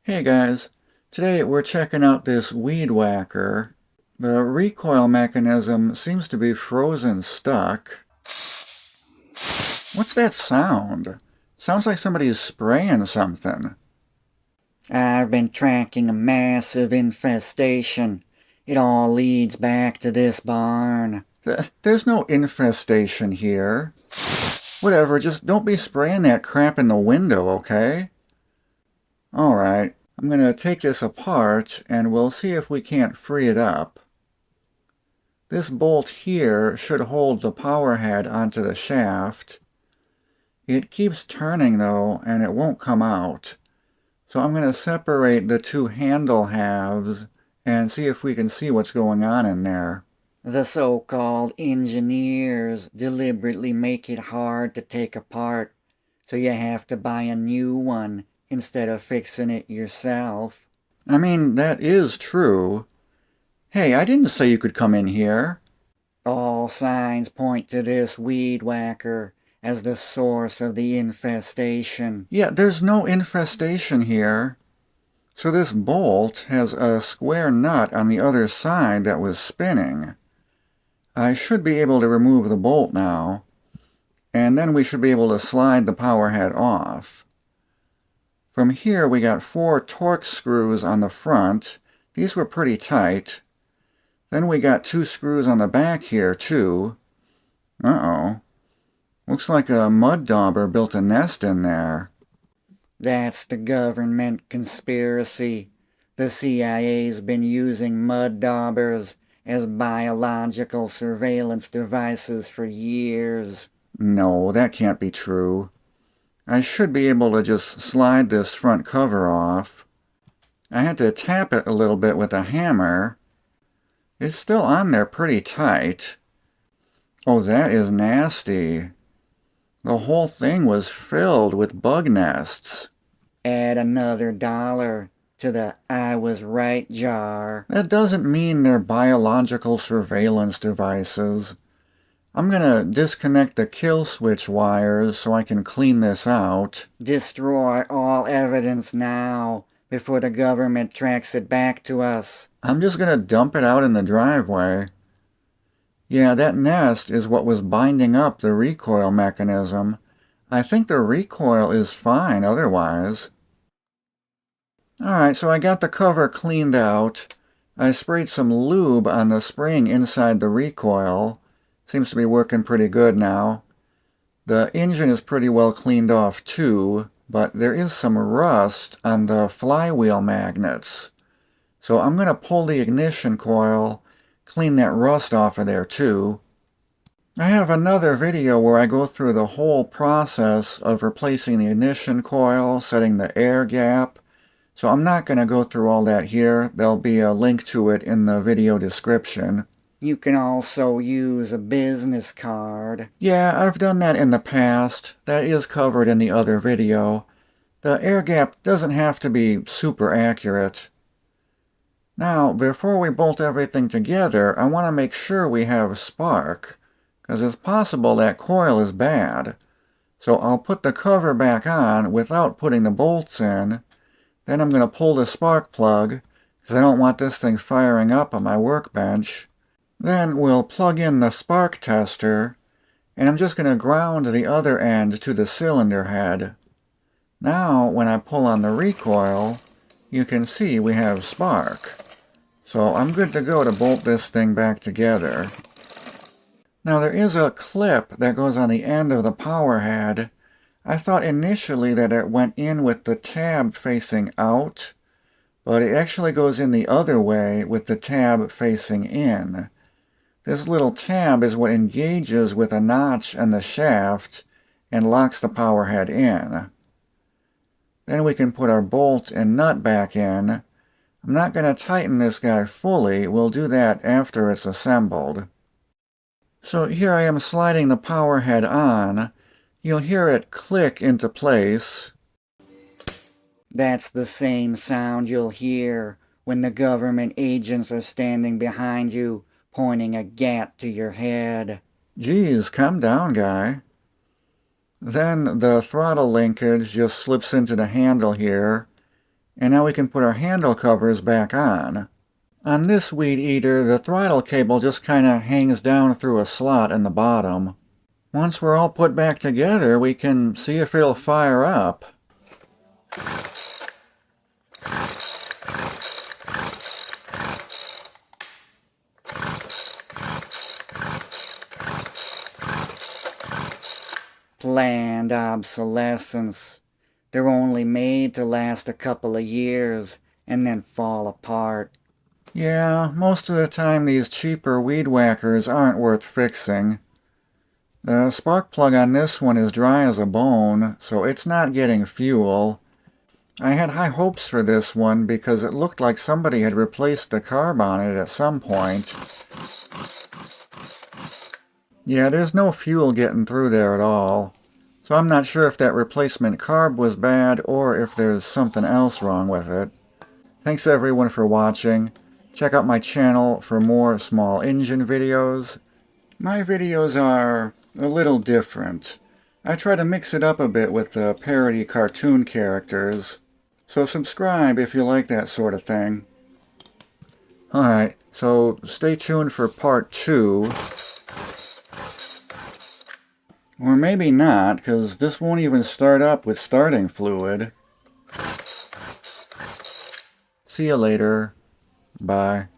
Hey guys, today we're checking out this weed whacker. The recoil mechanism seems to be frozen stuck. What's that sound? Sounds like somebody's spraying something. I've been tracking a massive infestation. It all leads back to this barn. There's no infestation here. Whatever, just don't be spraying that crap in the window, okay? Alright, I'm gonna take this apart and we'll see if we can't free it up. This bolt here should hold the power head onto the shaft. It keeps turning though, and it won't come out. So I'm going to separate the two handle halves and see if we can see what's going on in there. The so-called engineers deliberately make it hard to take apart, so you have to buy a new one instead of fixing it yourself. I mean, that is true. Hey, I didn't say you could come in here. All signs point to this weed whacker as the source of the infestation. Yeah, there's no infestation here. So this bolt has a square nut on the other side that was spinning. I should be able to remove the bolt now, and then we should be able to slide the power head off. From here we got 4 Torx screws on the front. These were pretty tight. Then we got 2 screws on the back here too. Uh-oh. Looks like a mud dauber built a nest in there. That's the government conspiracy. The CIA's been using mud daubers as biological surveillance devices for years. No, that can't be true. I should be able to just slide this front cover off. I had to tap it a little bit with a hammer. It's still on there pretty tight. Oh, that is nasty. The whole thing was filled with bug nests. Add another $1 to the I was right jar. That doesn't mean they're biological surveillance devices. I'm gonna disconnect the kill switch wires so I can clean this out. Destroy all evidence now before the government tracks it back to us. I'm just gonna dump it out in the driveway. Yeah, that nest is what was binding up the recoil mechanism. I think the recoil is fine otherwise. Alright, so I got the cover cleaned out. I sprayed some lube on the spring inside the recoil. Seems to be working pretty good now. The engine is pretty well cleaned off too, but there is some rust on the flywheel magnets. So I'm going to pull the ignition coil, clean that rust off of there too. I have another video where I go through the whole process of replacing the ignition coil, setting the air gap. So I'm not going to go through all that here. There'll be a link to it in the video description. You can also use a business card. Yeah, I've done that in the past. That is covered in the other video. The air gap doesn't have to be super accurate. Now, before we bolt everything together, I want to make sure we have spark, because it's possible that coil is bad. So I'll put the cover back on without putting the bolts in. Then I'm going to pull the spark plug, because I don't want this thing firing up on my workbench. Then we'll plug in the spark tester, and I'm just going to ground the other end to the cylinder head. Now, when I pull on the recoil, you can see we have spark. So I'm good to go to bolt this thing back together. Now there is a clip that goes on the end of the power head. I thought initially that it went in with the tab facing out, but it actually goes in the other way with the tab facing in. This little tab is what engages with a notch in the shaft and locks the power head in. Then we can put our bolt and nut back in. I'm not going to tighten this guy fully. We'll do that after it's assembled. So here I am sliding the power head on. You'll hear it click into place. That's the same sound you'll hear when the government agents are standing behind you, pointing a gat to your head. Geez, calm down, guy. Then the throttle linkage just slips into the handle here, And now we can put our handle covers back on. On this Weed Eater, the throttle cable just kind of hangs down through a slot in the bottom. Once we're all put back together, we can see if it'll fire up. Planned obsolescence. They're only made to last a couple of years and then fall apart. Yeah, most of the time these cheaper weed whackers aren't worth fixing. The spark plug on this one is dry as a bone, so it's not getting fuel. I had high hopes for this one because it looked like somebody had replaced the carb on it at some point. Yeah, there's no fuel getting through there at all. So I'm not sure if that replacement carb was bad or if there's something else wrong with it. Thanks everyone for watching. Check out my channel for more small engine videos. My videos are a little different. I try to mix it up a bit with the parody cartoon characters. So subscribe if you like that sort of thing. Alright, so stay tuned for part 2. Or maybe not, because this won't even start up with starting fluid. See you later. Bye.